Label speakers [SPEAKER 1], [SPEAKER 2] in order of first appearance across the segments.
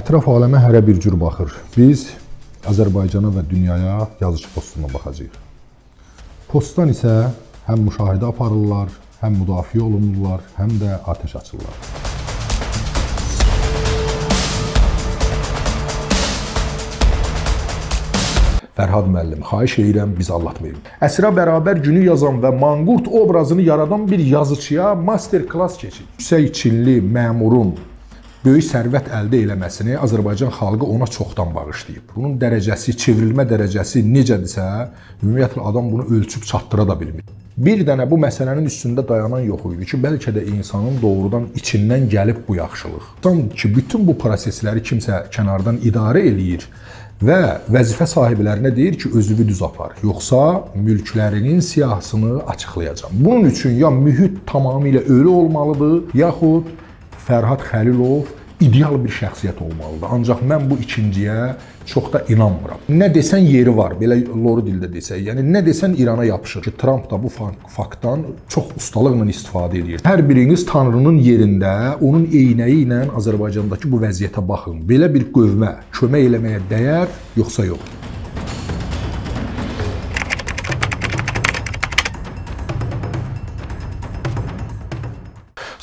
[SPEAKER 1] Ətraf aləmə hərə bir cür baxır. Biz Azərbaycana və dünyaya yazıcı postuna baxacağıq. Postdan isə həm müşahidə aparırlar, həm müdafiə olunurlar, həm də atəş açırlar. Fərhad müəllim, xahiş edirəm, bizi aldatmayın. Əsrə bərabər günü yazan və manqurt obrazını yaradan bir yazıçıya master-klass keçin. Yüksək Çinli məmurun böyük sərvət əldə eləməsini Azərbaycan xalqı ona çoxdan bağışlayıb. Bunun dərəcəsi, çevrilmə dərəcəsi necədirsə, ümumiyyətlə adam bunu ölçüb çatdıra da bilmir. Bir dənə bu məsələnin üstündə dayanan yox idi ki, bəlkə də insanın doğrudan içindən gəlib bu yaxşılıq. Sanki bütün bu prosesləri kimsə kənardan idarə eləyir və vəzifə sahiblərinə deyir ki, özünü düz apar, yoxsa mülklərinin siyahısını açıqlayacam. Bunun üçün ya mühit tamamilə ölü olmalıdır, yaxud Fərhad Xəlilov ideal bir şəxsiyyət olmalıdır. Ancaq mən bu ikinciyə çox da inanmıram. Nə desən yeri var, belə loru dildə desək. Yəni nə desən İrana yapışır ki, Trump da bu faktdan çox ustalıqla istifadə edir. Hər biriniz Tanrının yerində, onun eynəyi ilə Azərbaycandakı bu vəziyyətə baxın. Belə bir qövmə kömək eləməyə dəyər, yoxsa yox?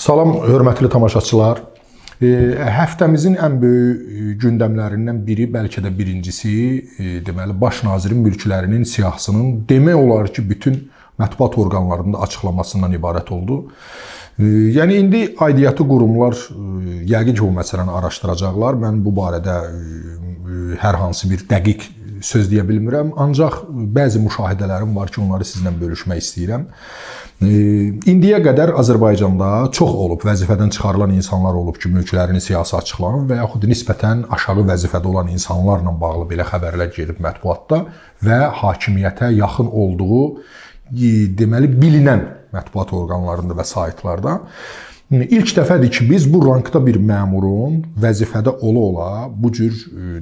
[SPEAKER 1] Salam, hörmətli tamaşaçılar. Həftəmizin ən böyük gündəmlərindən biri, bəlkə də birincisi, deməli, baş nazirin mülklərinin siyahısının demək olar ki, bütün mətbuat orqanlarında açıqlamasından ibarət oldu. Yəni, indi aidiyyatı qurumlar yəqin ki, bu məsələni araşdıracaqlar. Mən bu barədə hər hansı bir dəqiq söz deyə bilmirəm. Ancaq bəzi müşahidələrim var ki, onları sizlə bölüşmək istəyirəm. İndiyə qədər Azərbaycanda çox olub, vəzifədən çıxarılan insanlar olub ki, mülklərinin siyasi açıqlanıb və yaxud nisbətən aşağı vəzifədə olan insanlarla bağlı belə xəbərlər gedib mətbuatda və hakimiyyətə yaxın olduğu deməli bilinən mətbuat orqanlarında və saytlarda. İlk dəfədir ki, biz bu rankda bir məmurun vəzifədə ola-ola bu cür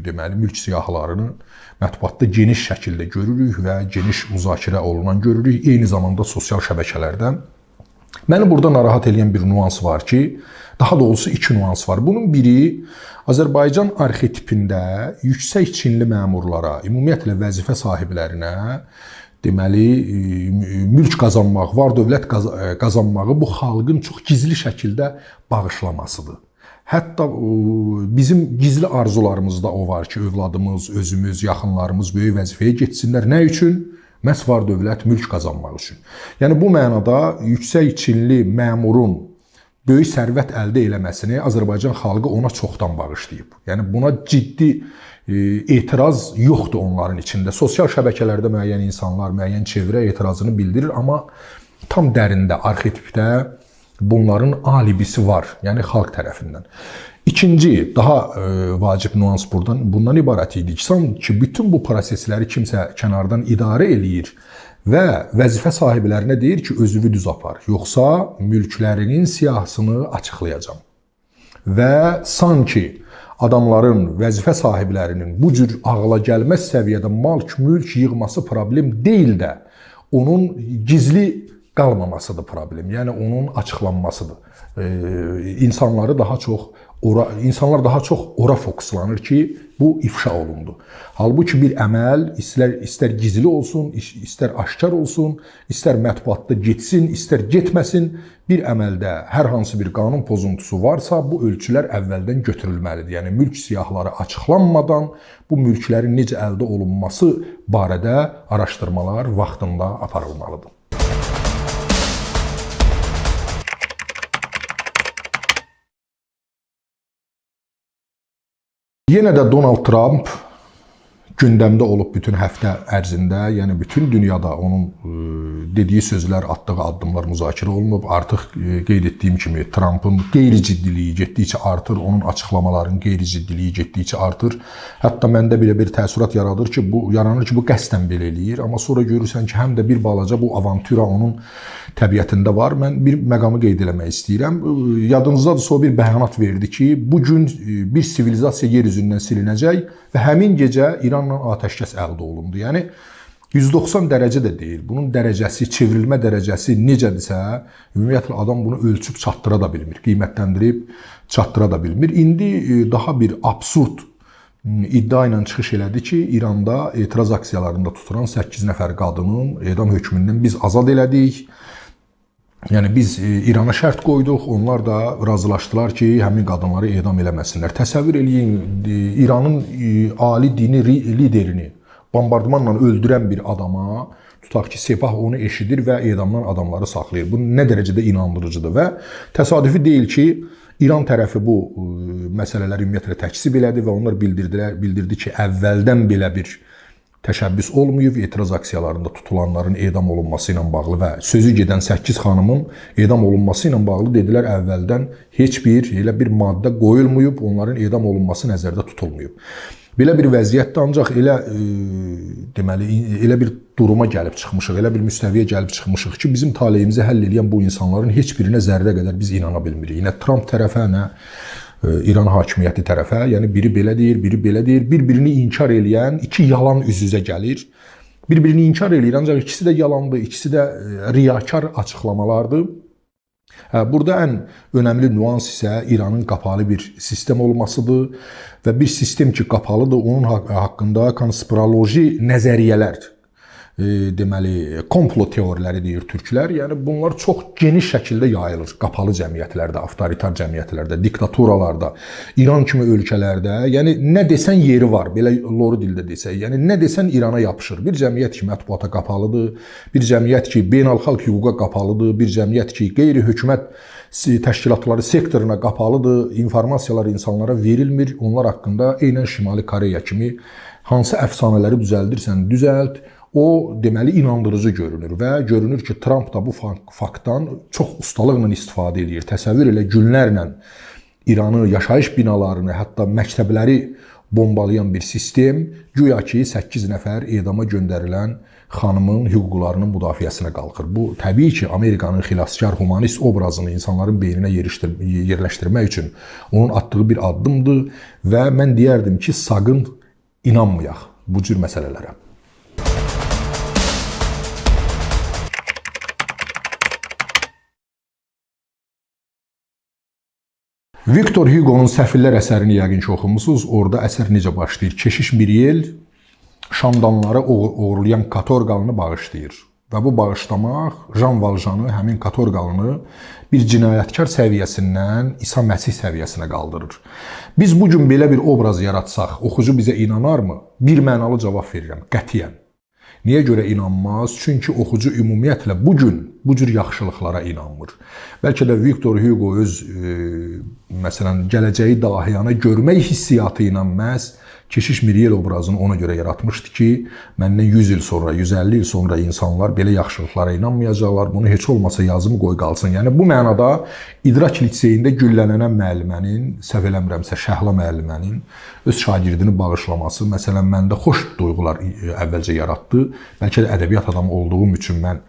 [SPEAKER 1] deməli mülk siyahılarını mətbuatda geniş şəkildə görürük və geniş müzakirə olunan görürük. Eyni zamanda sosial şəbəkələrdə. Məni burada narahat edən bir nüans var ki, daha doğrusu iki nüans var. Bunun biri, Azərbaycan arxetipində yüksək Çinli məmurlara, ümumiyyətlə vəzifə sahiblərinə deməli, mülk qazanmaq, var dövlət qazanmağı bu xalqın çox gizli şəkildə bağışlamasıdır. Hətta bizim gizli arzularımızda o var ki, övladımız, özümüz, yaxınlarımız böyük vəzifəyə getsinlər. Nə üçün? Məhz var dövlət mülk qazanmaq üçün. Yəni, bu mənada yüksək Çinli məmurun böyük sərvət əldə eləməsini Azərbaycan xalqı ona çoxdan bağışlayıb. Yəni, buna ciddi etiraz yoxdur onların içində. Sosial şəbəkələrdə müəyyən insanlar, müəyyən çevrə etirazını bildirir, amma tam dərində, arxetipdə bunların alibisi var, yəni xalq tərəfindən. İkinci, daha vacib nüans bundan ibarət idi ki, sanki bütün bu prosesləri kimsə kənardan idarə eləyir və vəzifə sahiblərinə deyir ki, özünü düz apar, yoxsa mülklərinin siyahısını açıqlayacam. Və sanki adamların, vəzifə sahiblərinin bu cür ağla gəlməz səviyyədə mülk yığması problem deyil də, onun gizli qalmamasıdır problem. Yəni onun açıqlanmasıdır. İnsanlar daha çox ora fokuslanır ki, bu ifşa olundu. Halbuki bir əməl istər gizli olsun, istər aşkar olsun, istər mətbuatda getsin, istər getməsin, bir əməldə hər hansı bir qanun pozuntusu varsa, bu ölçülər əvvəldən götürülməlidir. Yəni mülk siyahıları açıqlanmadan bu mülklərin necə əldə olunması barədə araşdırmalar vaxtında aparılmalıdır. Yenə də Donald Trump gündəmdə olub bütün həftə ərzində, yəni bütün dünyada onun dediyi sözlər, atdığı addımlar müzakirə olunub. Artıq qeyd etdiyim kimi Trump'ın qeyri-ciddiliyi getdikcə artır, onun açıqlamalarının qeyri-ciddiliyi getdikcə artır. Hətta məndə belə bir təəssürat yaranır ki, bu qəsdən belə eləyir. Amma sonra görürsən ki, həm də bir balaca bu avantura onun təbiətində var. Mən bir məqamı qeyd eləmək istəyirəm. Yadınızdadırsa o bir bəyanat verdi ki, bugün bir sivilizasiya yer üzündən silinəcək və həmin gecə İranla atəşkəs əldə olundu. Yəni, 190 dərəcə də deyil. Bunun dərəcəsi, çevrilmə dərəcəsi necədirsə, ümumiyyətlə adam bunu ölçüb çatdıra da bilmir, qiymətləndirib çatdıra da bilmir. İndi daha bir absurd iddia ilə çıxış elədi ki, İranda etiraz aksiyalarında tutulan 8 nəfər qadının edam hökmündən biz azad elədik. Yəni biz İrana şərt qoyduq, onlar da razılaşdılar ki, həmin qadınları edam eləməsinlər. Təsəvvür eləyin, İranın ali dini liderini bombardmanla öldürən bir adama, tutaq ki, Sepah onu eşidir və edamdan adamları saxlayır. Bu nə dərəcədə inandırıcıdır və təsadüfi deyil ki, İran tərəfi bu məsələləri ümumiyyətlə təkzib elədi və onlar bildirdi ki, əvvəldən belə bir təşəbbüs olmayıb, etiraz aksiyalarında tutulanların edam olunması ilə bağlı və sözü gedən 8 xanımın edam olunması ilə bağlı dedilər, əvvəldən heç bir elə bir maddə qoyulmayıb, onların edam olunması nəzərdə tutulmayıb. Belə bir vəziyyətdə ancaq elə bir duruma gəlib çıxmışıq, elə bir müstəviyə gəlib çıxmışıq ki, bizim taleyimizi həll edən bu insanların heç birinə zərrə qədər biz inana bilmirik. Nə Trump tərəfə, nə İran hakimiyyəti tərəfə, yəni biri belə deyir, biri belə deyir, bir-birini inkar eləyən iki yalan üz-üzə gəlir. Bir-birini inkar eləyir, ancaq ikisi də yalandır, ikisi də riyakar açıqlamalardır. Burada ən önəmli nüans isə İranın qapalı bir sistem olmasıdır və bir sistem ki, qapalıdır, onun haqqında konspiroloji nəzəriyyələr, deməli, komplo teoriləri deyir türklər. Yəni bunlar çox geniş şəkildə yayılır qapalı cəmiyyətlərdə, avtoritar cəmiyyətlərdə, diktaturalarda, İran kimi ölkələrdə. Yəni nə desən yeri var, belə loru dildə desək. Yəni nə desən İrana yapışır. Bir cəmiyyət ki, mətbuata qapalıdır, bir cəmiyyət ki, beynəlxalq hüquqa qapalıdır, bir cəmiyyət ki, qeyri-hökumət təşkilatları sektoruna qapalıdır, informasiyalar insanlara verilmir. Onlar haqqında eynən Şimali Koreya kimi hansı əfsanələri düzəldirsən, düzəlt. O, deməli, inandırıcı görünür və görünür ki, Trump da bu faktdan çox ustalıqla istifadə edir. Təsəvvür elə günlərlə İranı, yaşayış binalarını, hətta məktəbləri bombalayan bir sistem, güya ki, 8 nəfər edama göndərilən xanımın hüquqlarının müdafiəsinə qalxır. Bu, təbii ki, Amerikanın xilaskar, humanist obrazını insanların beyninə yerləşdirmək üçün onun atdığı bir addımdır və mən deyərdim ki, saqın inanmayaq bu cür məsələlərə. Victor Hugo'nun Səfirlər əsərini yəqin ki, oxumusunuz. Orada əsər necə başlayır? Keşiş Miriel şamdanları uğurlayan katorqalını bağışlayır. Və bu bağışlamaq Jean Valjean'ı, həmin katorqalını bir cinayətkar səviyyəsindən İsa Məsih səviyyəsinə qaldırır. Biz bugün belə bir obraz yaratsaq, oxucu bizə inanarmı? Bir mənalı cavab verirəm, qətiyyən. Niyə görə inanmaz? Çünki oxucu ümumiyyətlə bugün bu cür yaxşılıqlara inanmır. Bəlkə də Victor Hugo öz məsələn gələcəyi dahiyanı görmək hissiyatı ilə məhz Keşiş Miriel obrazını ona görə yaratmışdı ki, məndən 100 il sonra, 150 il sonra insanlar belə yaxşılıqlara inanmayacaqlar. Bunu heç olmasa yazımı qoy qalsın. Yəni bu mənada İdrak liseyində güllələnən müəllimənin, səhv eləmirəmsə Şəhla müəllimənin öz şagirdini bağışlaması, məsələn, məndə xoş duyğular əvvəlcə yaratdı. Bəlkə də ədəbiyyat adamı olduğum üçün mən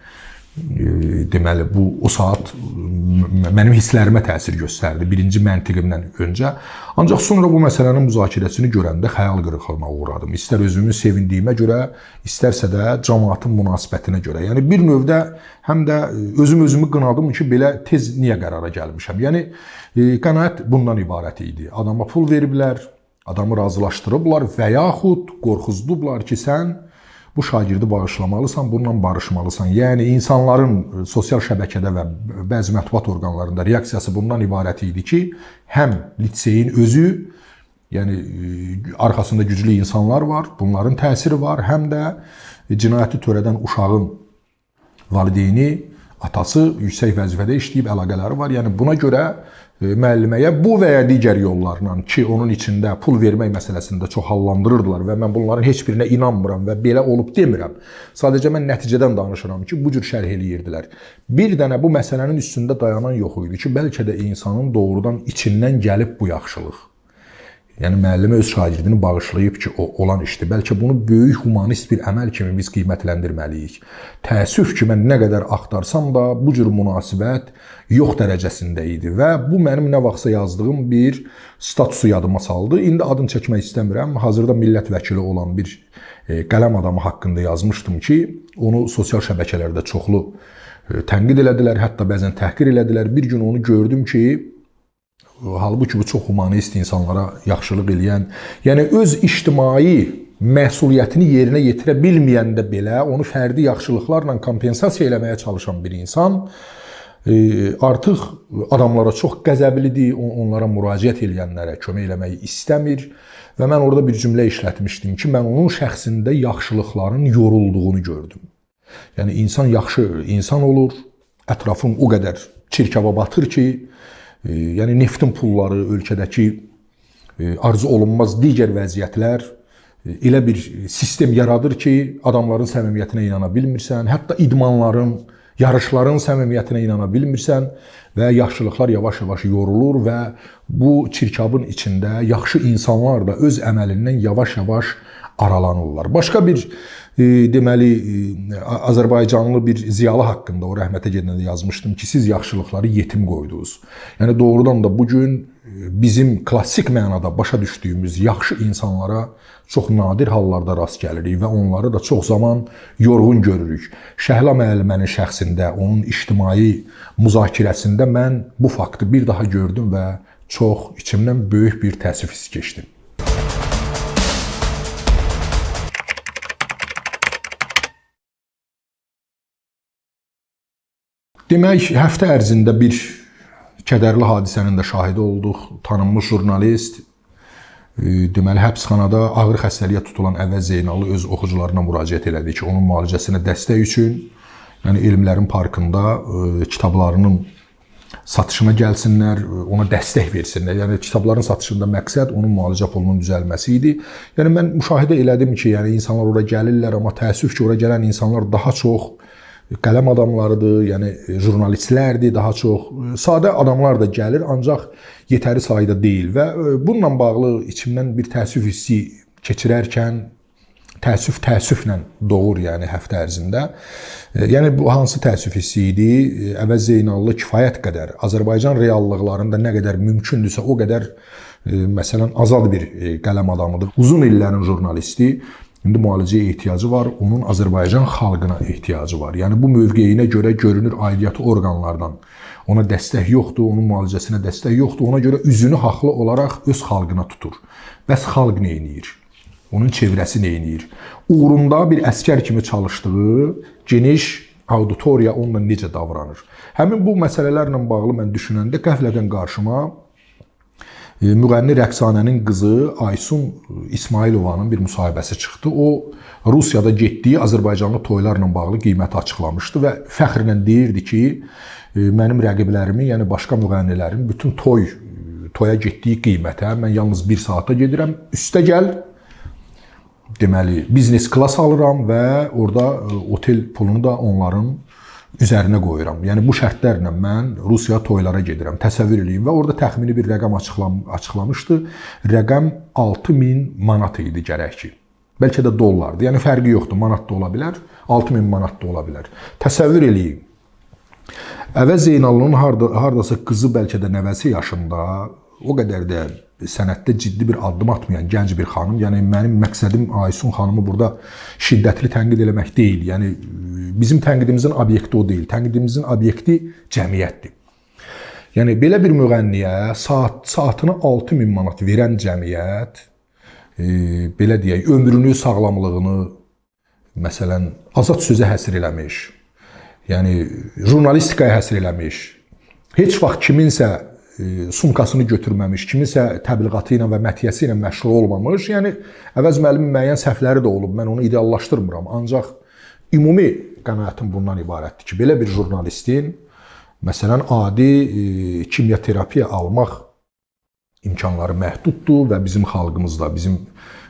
[SPEAKER 1] deməli, o saat mənim hisslərimə təsir göstərdi, birinci məntiqimdən öncə. Ancaq sonra bu məsələnin müzakirəsini görəndə xəyal qırıqlığına uğradım. İstər özümü sevindiyimə görə, istərsə də cəmaatın münasibətinə görə. Yəni bir növdə həm də özümü qınadım ki, belə tez niyə qərara gəlmişəm. Yəni qənaət bundan ibarət idi. Adama pul veriblər, adamı razılaşdırıblar və yaxud qorxuzdublar ki, sən bu şagirdi bağışlamalısan, bununla barışmalısan. Yəni, insanların sosial şəbəkədə və bəzi mətbuat orqanlarında reaksiyası bundan ibarət idi ki, həm liseyin özü, yəni arxasında güclü insanlar var, bunların təsiri var, həm də cinayəti törədən uşağın valideyni, atası yüksək vəzifədə işləyib, əlaqələri var. Yəni, buna görə müəlliməyə bu və ya digər yollarla ki, onun içində pul vermək məsələsində çox hallandırırdılar və mən bunların heç birinə inanmıram və belə olub demirəm. Sadəcə mən nəticədən danışıram ki, bu cür şərh eləyirdilər. Bir dənə bu məsələnin üstündə dayanan yox idi ki, bəlkə də insanın doğrudan içindən gəlib bu yaxşılıq. Yəni müəllimə öz şagirdini bağışlayıb ki, o olan işdir. Bəlkə bunu böyük humanist bir əməl kimi biz qiymətləndirməliyik. Təəssüf ki, mən nə qədər axtarsam da bu cür münasibət yox dərəcəsində idi və bu mənim nə vaxtsa yazdığım bir statusu yadıma saldı. İndi adını çəkmək istəmirəm. Hazırda millət vəkili olan bir qələm adamı haqqında yazmışdım ki, onu sosial şəbəkələrdə çoxlu tənqid elədilər, hətta bəzən təhqir elədilər. Bir gün onu gördüm ki, halbuki bu çox humanist insanlara yaxşılıq eləyən, yəni öz ictimai məsuliyyətini yerinə yetirə bilməyəndə belə onu fərdi yaxşılıqlarla kompensasiya eləməyə çalışan bir insan artıq adamlara çox qəzəblidir, onlara müraciət edənlərə kömək eləməyi istəmir və mən orada bir cümlə işlətmişdim ki, mən onun şəxsində yaxşılıqların yorulduğunu gördüm. Yəni insan yaxşı insan olur, ətrafın o qədər çirkaba batır ki, yəni neftin pulları, ölkədəki arzu olunmaz digər vəziyyətlər elə bir sistem yaradır ki, adamların səmimiyyətinə inana bilmirsən, hətta idmanların, yarışların səmimiyyətinə inana bilmirsən və yaxşılıqlar yavaş-yavaş yorulur və bu çirkabın içində yaxşı insanlar da öz əməlindən yavaş-yavaş aralanırlar. Başqa bir deməli Azərbaycanlı bir ziyalı haqqında o rəhmətə gedəndə yazmışdım ki, siz yaxşılıqları yetim qoydunuz. Yəni doğrudan da bu gün bizim klassik mənada başa düşdüyümüz yaxşı insanlara çox nadir hallarda rast gəlirik və onları da çox zaman yorğun görürük. Şəhla müəllimənin şəxsində, onun ictimai müzakirəsində mən bu faktı bir daha gördüm və çox içimdən böyük bir təəssüf hissi keçdim. Demək, həftə ərzində bir kədərli hadisənin də şahidi olduq. Tanınmış jurnalist, deməli, həbsxanada ağır xəstəliyə tutulan Əvəz Zeynallı öz oxucularına müraciət elədi ki, onun müalicəsinə dəstək üçün, yəni Elmlərin Parkında kitablarının satışına gəlsinlər, ona dəstək versinlər. Yəni kitabların satışında məqsəd onun müalicə pulunun düzəlməsi idi. Yəni mən müşahidə elədim ki, yəni insanlar ora gəlirlər, amma təəssüf ki, ora gələn insanlar daha çox qələm adamlarıdır, yəni jurnalistlərdir, daha çox sadə adamlar da gəlir, ancaq yetəri sayda deyil və bununla bağlı içimdən bir təəssüf hissi keçirərkən təəssüflə doğur, yəni həftə ərzində. Yəni bu hansı təəssüf hissi idi? Əvəz Zeynallı kifayət qədər Azərbaycan reallıqlarında nə qədər mümkündürsə o qədər məsələn azad bir qələm adamıdır. Uzun illərin jurnalisti. İndi müalicəyə ehtiyacı var, onun Azərbaycan xalqına ehtiyacı var. Yəni bu mövqeyinə görə görünür aidiyyatı orqanlardan ona dəstək yoxdur, onun müalicəsinə dəstək yoxdur. Ona görə üzünü haqlı olaraq öz xalqına tutur. Bəs xalq nə edir? Onun çevrəsi nə edir? Uğrunda bir əskər kimi çalışdığı geniş auditoriya onunla necə davranır? Həmin bu məsələlərlə bağlı mən düşünəndə qəflətən qarşıma müğənni rəqsanənin qızı Aysun İsmailovanın bir müsahibəsi çıxdı. O, Rusiyada getdiyi Azərbaycanlı toylarla bağlı qiyməti açıqlamışdı və fəxrlə deyirdi ki, mənim rəqiblərimin, yəni başqa müğənnilərin bütün toya getdiyi qiymətə mən yalnız bir saata gedirəm. Üstə gəl, deməli, biznes klass alıram və orada otel pulunu da onların üzərinə qoyuram. Yəni bu şərtlərlə mən Rusiya toylara gedirəm. Təsəvvür edin və orada təxmini bir rəqəm açıqlamışdı. Rəqəm 6000 manat idi gərək ki. Bəlkə də dollardı. Yəni fərqi yoxdur. Manat da ola bilər, 6000 manat da ola bilər. Təsəvvür edin. Əvəz Zeynallının hardasa qızı bəlkə də nəvəsi yaşında, o qədər də sənətdə ciddi bir addım atmayan gənc bir xanım. Yəni mənim məqsədim Aysun xanımı burada şiddətli tənqid eləmək deyil. Yəni bizim tənqidimizin obyekti o deyil. Tənqidimizin obyekti cəmiyyətdir. Yəni belə bir müğənniyə saatına 6000 manat verən cəmiyyət, belə deyək, ömrünü, sağlamlığını məsələn azad sözə həsr eləmiş. Yəni jurnalistikaya həsr eləmiş. Heç vaxt kiminsə sumkasını götürməmiş, kiminsə təbliğatı ilə və məthiyyəsi ilə məşğul olmamış. Yəni Əvəz müəllimin müəyyən səhvləri də olub. Mən onu ideallaşdırmıram. Ancaq ümumi qənaətim bundan ibarətdir ki, belə bir jurnalistin məsələn adi kimyaterapiya almaq imkanları məhduddur və bizim xalqımızda, bizim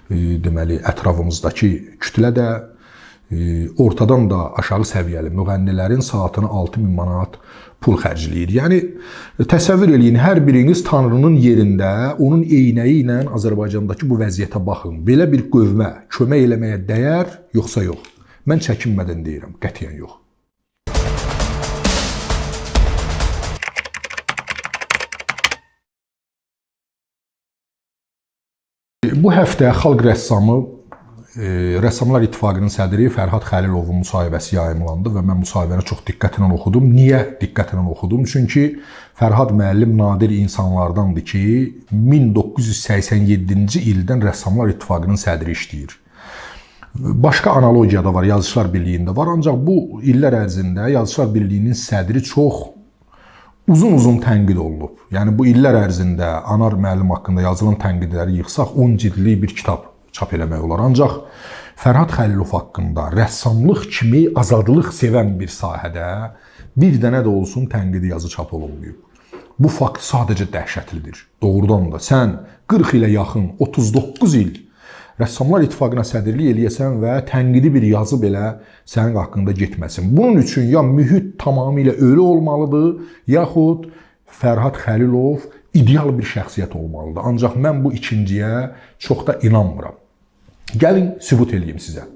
[SPEAKER 1] deməli ətrafımızdakı kütlə də ortadan da aşağı səviyyəli müğənnilərin saatına 6000 manat pul xərcləyir. Yəni təsəvvür eləyin, hər biriniz Tanrının yerində, onun eynəyi ilə Azərbaycandakı bu vəziyyətə baxın. Belə bir qövmə kömək eləməyə dəyər, yoxsa yox? Mən çəkinmədən deyirəm, qətiyyən yox. Bu həftə xalq rəssamı, Rəssamlar İttifaqının sədri Fərhad Xəlilovun müsahibəsi yayımlandı və mən müsahibəni çox diqqətlə oxudum. Niyə diqqətlə oxudum? Çünki Fərhad müəllim nadir insanlardandır ki, 1987-ci ildən Rəssamlar İttifaqının sədri işləyir. Başqa analogiya da var, Yazıçılar Birliyində var. Ancaq bu illər ərzində Yazıçılar Birliyinin sədri çox uzun tənqid olunub. Yəni bu illər ərzində Anar müəllim haqqında yazılan tənqidləri yığsaq 10 cildlik bir kitab çap eləmək olar. Ancaq Fərhad Xəlilov haqqında rəssamlıq kimi azadlıq sevən bir sahədə bir dənə də olsun tənqidi yazı çap olunmayıb. Bu fakt sadəcə dəhşətlidir. Doğrudan da sən 40 ilə yaxın, 39 il Rəssamlar İttifaqına sədrlik eləyəsən və tənqidi bir yazı belə sənin haqqında getməsin. Bunun üçün ya mühit tamamilə ölü olmalıdır, yaxud Fərhad Xəlilov ideal bir şəxsiyyət olmalıdır. Ancaq mən bu ikinciyə çox da inanmıram. Gəlin sübut eləyim sizə.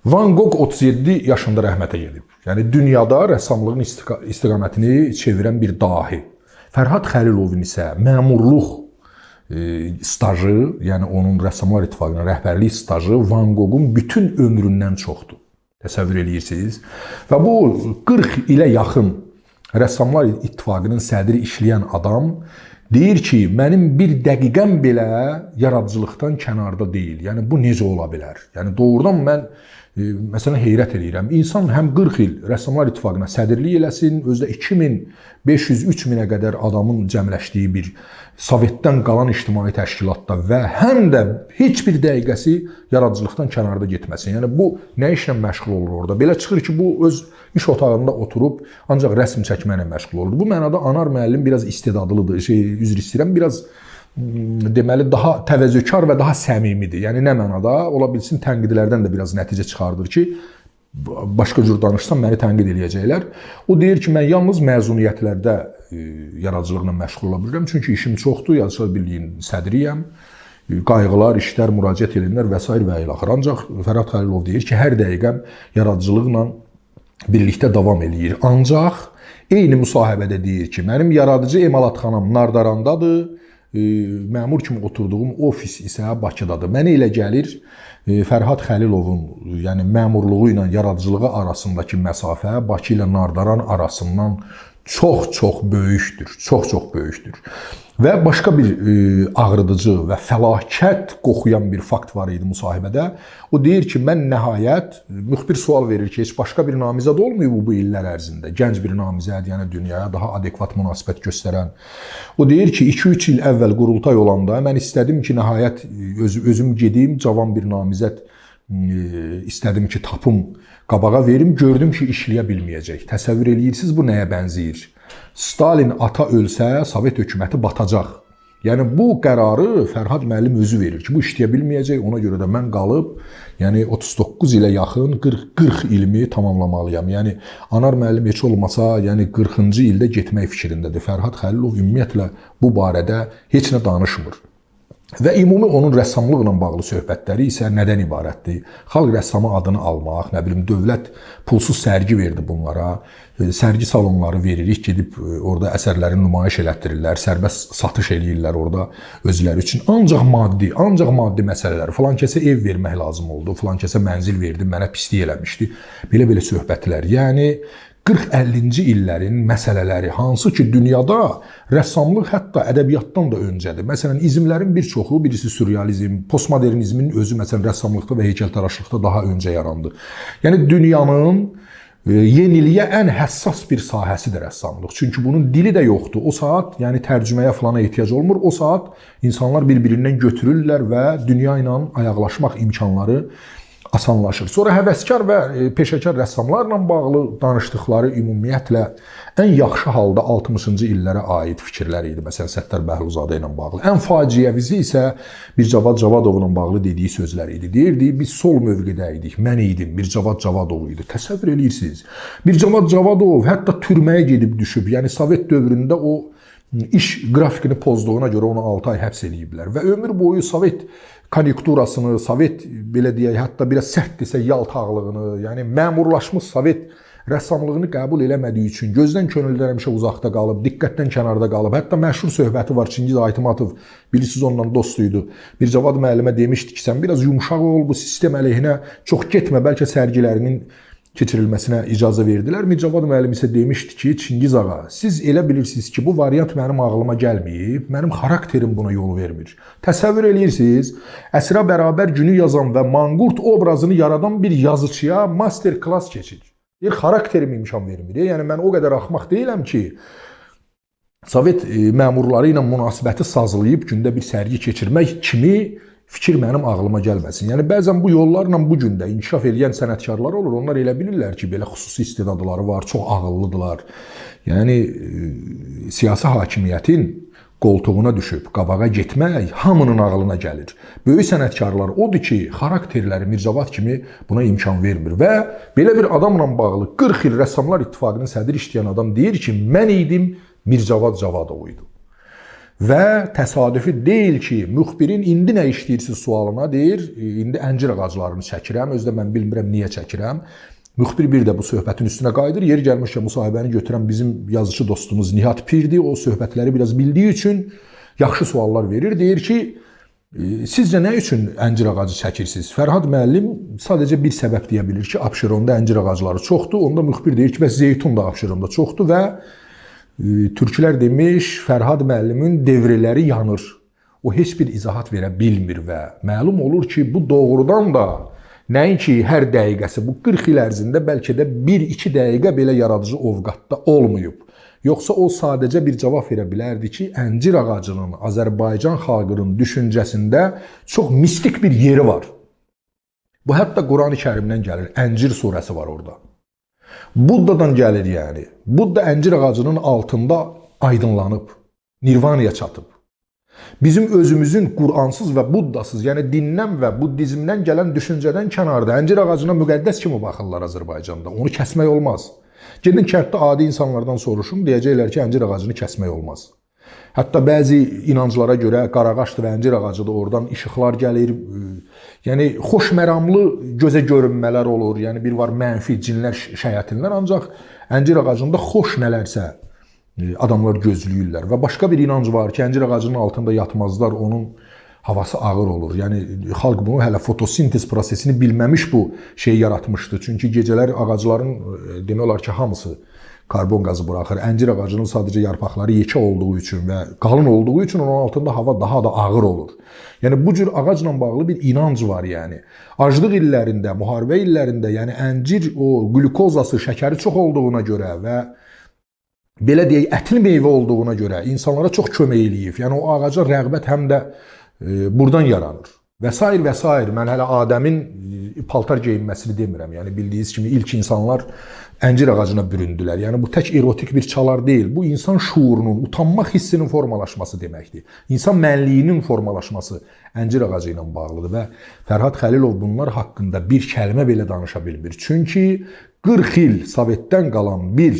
[SPEAKER 1] Van Gogh 37 yaşında rəhmətə gedib. Yəni dünyada rəssamlığın istiqamətini çevirən bir dahi. Fərhad Xəlilovun isə məmurluq stajı, yəni onun Rəssamlar İttifaqının rəhbərlik stajı Van Goghun bütün ömründən çoxdur. Təsəvvür edirsiniz? Və bu 40 ilə yaxın Rəssamlar İttifaqının sədri işləyən adam deyir ki, mənim bir dəqiqəm belə yaradıcılıqdan kənarda deyil. Yəni bu necə ola bilər? Yəni doğrudan mən məsələn heyrət edirəm. İnsan həm 40 il Rəssamlar İttifaqına sədrlik eləsin, özdə 2500-3000-ə qədər adamın cəmləşdiyi bir Sovetdən qalan ictimai təşkilatda və həm də heç bir dəqiqəsi yaradıcılıqdan kənarda getməsin. Yəni bu nə işlə məşğul olur orada? Belə çıxır ki, bu öz iş otağında oturub ancaq rəsm çəkməklə məşğul olur. Bu mənada Anar müəllim biraz istedadlıdır. Üzr istəyirəm, biraz deməli daha təvəzzökar və daha səmimidir. Yəni nə mənada? Ola bilsin tənqidlərdən də biraz nəticə çıxardır ki, başqa cür danışsam məni tənqid eləyəcəklər. O deyir ki, mən yalnız məzuniyyətlərdə yaradıcılıqla məşğul ola bilirəm. Çünki işim çoxdur, Yazıçılar Birliyinin sədriyəm. Qayğılar, işlər, müraciət edirlər və s. və ilə axır. Ancaq Fərhad Xəlilov deyir ki, hər dəqiqəm yaradıcılıqla birlikdə davam eləyir. Ancaq eyni müsahibədə deyir ki, mənim yaradıcı emalatxanam Nardarandadır, məmur kimi oturduğum ofis isə Bakıdadır. Mənə elə gəlir, Fərhad Xəlilovun yəni məmurluğu ilə yaradıcılığı arasındakı məsafə Bakı ilə Nardaran arasından çox böyükdür. Çox böyükdür. Və başqa bir ağrıdıcı və fəlakət qoxuyan bir fakt var idi müsahibədə. O deyir ki, mən nəhayət, müxbir sual verir ki, heç başqa bir namizəd olmayıb bu illər ərzində. Gənc bir namizəd, yəni dünyaya daha adekvat münasibət göstərən. O deyir ki, 2-3 il əvvəl qurultay olanda mən istədim ki, nəhayət özüm gedim, cavan bir namizəd istədim ki, tapım, qabağa verim, gördüm ki, işləyə bilməyəcək. Təsəvvür edirsiniz, bu nəyə bənzəyir? Stalin ata ölsə, Sovet hökuməti batacaq. Yəni bu qərarı Fərhad müəllim özü verir ki, bu işləyə bilməyəcək. Ona görə də mən qalıb, yəni 39 ilə yaxın 40 ilmi tamamlamalıyam. Yəni Anar müəllim heç olmasa, yəni 40-cı ildə getmək fikrindədir. Fərhad Xəlilov ümumiyyətlə bu barədə heç nə danışmır. Və ümumi onun rəssamlıqla bağlı söhbətləri isə nədən ibarətdir? Xalq rəssamı adını almaq, nə bilim, dövlət pulsuz sərgi verdi bunlara, sərgi salonları veririk, gedib orada əsərlərini nümayiş elətdirirlər, sərbəst satış eləyirlər orada özləri üçün. Ancaq maddi məsələlər, filan kəsə ev vermək lazım oldu, filan kəsə mənzil verdi, mənə pislik eləmişdi, belə söhbətlər. Yəni 40-50-ci illərin məsələləri, hansı ki, dünyada rəssamlıq hətta ədəbiyyatdan da öncədir. Məsələn, izmlərin bir çoxu, birisi sürrealizm, postmodernizmin özü, məsələn, rəssamlıqda və heykəltaraşlıqda daha öncə yarandı. Yəni, dünyanın yeniliyə ən həssas bir sahəsidir rəssamlıq. Çünki bunun dili də yoxdur. O saat, yəni tərcüməyə falana ehtiyac olmur. O saat insanlar bir-birindən götürürlər və dünya ilə ayaqlaşmaq imkanları asanlaşır. Sonra həvəskar və peşəkar rəssamlarla bağlı danışdıqları ümumiyyətlə ən yaxşı halda 60-cı illərə aid fikirlər idi. Məsələn, Səttar Bəhlulzadə ilə bağlı. Ən faciəvisi isə Mircavad Cavadovla bağlı dediyi sözlər idi. Deyirdi, biz sol mövqedə idik. Mən idim, Mircavad Cavadov idi. Təsəvvür edirsiniz. Mircavad Cavadov hətta türməyə gedib düşüb. Yəni Sovet dövründə o iş qrafikini pozduğuna görə onu 6 ay həbs ediblər və ömür boyu Sovet konjunkturasını, Sovet belə deyək, hətta biraz sərt desə yaltaqlığını, yəni məmurlaşmış Sovet rəssamlığını qəbul eləmədiyi üçün gözdən könüldən həmişə uzaqda qalıb, diqqətdən kənarda qalıb. Hətta məşhur söhbəti var, Çingiz Aytmatov, bilirsiniz onunla dostuydu. Mircavad müəllimə demişdi ki, sən biraz yumşaq ol, bu sistem əleyhinə çox getmə, bəlkə sərgilərinin keçirilməsinə icazə verdilər. Mircavad müəllim isə demişdi ki, Çingiz ağa, siz elə bilirsiniz ki, bu variant mənim ağlıma gəlməyib, mənim xarakterim buna yol vermir. Təsəvvür edirsiniz, əsrə bərabər günü yazan və manqurt obrazını yaradan bir yazıçıya master class keçir. Bir xarakterim imkan vermir. Yəni mən o qədər axmaq deyiləm ki, Sovet məmurları ilə münasibəti sazlayıb gündə bir sərgi keçirmək kimi fikir mənim ağlıma gəlməsin. Yəni bəzən bu yollarla bu gündə inkişaf edən sənətkarlar olur. Onlar elə bilirlər ki, belə xüsusi istedadları var, çox ağıllıdılar. Yəni siyasi hakimiyyətin qoltuğuna düşüb qabağa getmək hamının ağlına gəlir. Böyük sənətkarlar odur ki, xarakterləri Mircavad kimi buna imkan vermir və belə bir adamla bağlı 40 il Rəssamlar İttifaqının sədr işləyən adam deyir ki, mən idim, Mircavad Cavadov idi. Və təsadüfi deyil ki, müxbirin indi nə işləyirsiniz sualına deyir, indi əncir ağaclarını çəkirəm, özdə mən bilmirəm niyə çəkirəm. Müxbir bir də bu söhbətin üstünə qayıdır, yeri gəlmişkən müsahibəni götürən bizim yazıcı dostumuz Nihat Pirdi, o söhbətləri biraz bildiyi üçün yaxşı suallar verir. Deyir ki, sizcə nə üçün əncir ağacı çəkirsiniz? Fərhad müəllim sadəcə bir səbəb deyə bilir ki, Abşeronda əncir ağacları çoxdur, onda müxbir deyir ki, bəs zeytun da Abşeronda çoxdur və türklər demiş, Fərhad müəllimin devrələri yanır. O heç bir izahat verə bilmir və məlum olur ki, bu doğrudan da nəinki hər dəqiqəsi, bu 40 il ərzində bəlkə də 1-2 dəqiqə belə yaradıcı ovqatda olmayıb. Yoxsa o sadəcə bir cavab verə bilərdi ki, əncir ağacının Azərbaycan xalqının düşüncəsində çox mistik bir yeri var. Bu hətta Qurani Kərimdən gəlir, Əncir surəsi var orada. Buddadan gəlir yəni. Budda əncir ağacının altında aydınlanıb, nirvanaya çatıb. Bizim özümüzün Quransız və Buddasız, yəni dindən və Buddizmdən gələn düşüncədən kənarda əncir ağacına müqəddəs kimi baxırlar Azərbaycanda. Onu kəsmək olmaz. Gedin kənddə adi insanlardan soruşun, deyəcəklər ki, əncir ağacını kəsmək olmaz. Hətta bəzi inanclara görə qarağaçdır və əncir ağacıdır, oradan işıqlar gəlir. Yəni xoşməramlı gözə görünmələr olur. Yəni bir var mənfi cinlər, şəyatinlər, ancaq əncir ağacında xoş nələrsə adamlar gözləyirlər. Və başqa bir inanc var ki, əncir ağacının altında yatmazlar, onun havası ağır olur. Yəni xalq bunu hələ fotosintez prosesini bilməmiş bu şey yaratmışdı. Çünki gecələr ağacların demək olar ki, hamısı karbon qazı buraxır. Əncir ağacının sadəcə yarpaqları yekə olduğu üçün və qalın olduğu üçün onun altında hava daha da ağır olur. Yəni bu cür ağacla bağlı bir inanc var yəni. Aclıq illərində, müharibə illərində, yəni əncir o glukozası, şəkəri çox olduğuna görə və belə deyək, ətli meyvə olduğuna görə insanlara çox kömək eləyib. Yəni o ağaca rəğbət həm də buradan yaranır. Və s. və s. Mən hələ Adəmin paltar geyinməsini demirəm. Yəni bildiyiniz kimi ilk insanlar əncir ağacına büründülər. Yəni bu tək erotik bir çalar deyil. Bu insan şuurunun, utanmaq hissinin formalaşması deməkdir. İnsan mənliyinin formalaşması əncir ağacı ilə bağlıdır və Fərhad Xəlilov bunlar haqqında bir kəlmə belə danışa bilmir. Çünki 40 il Sovetdən qalan bir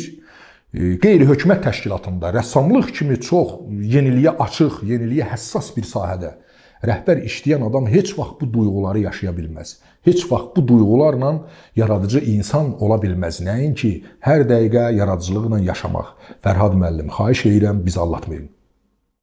[SPEAKER 1] qeyri-hökumət təşkilatında rəssamlıq kimi çox yeniliyə açıq, yeniliyə həssas bir sahədə rəhbər işləyən adam heç vaxt bu duyğuları yaşaya bilməz. Heç vaxt bu duyğularla yaradıcı insan ola bilməz. Nəinki hər dəqiqə yaradıcılıqla yaşamaq. Fərhad müəllim, xahiş edirəm, bizi aldatmayın.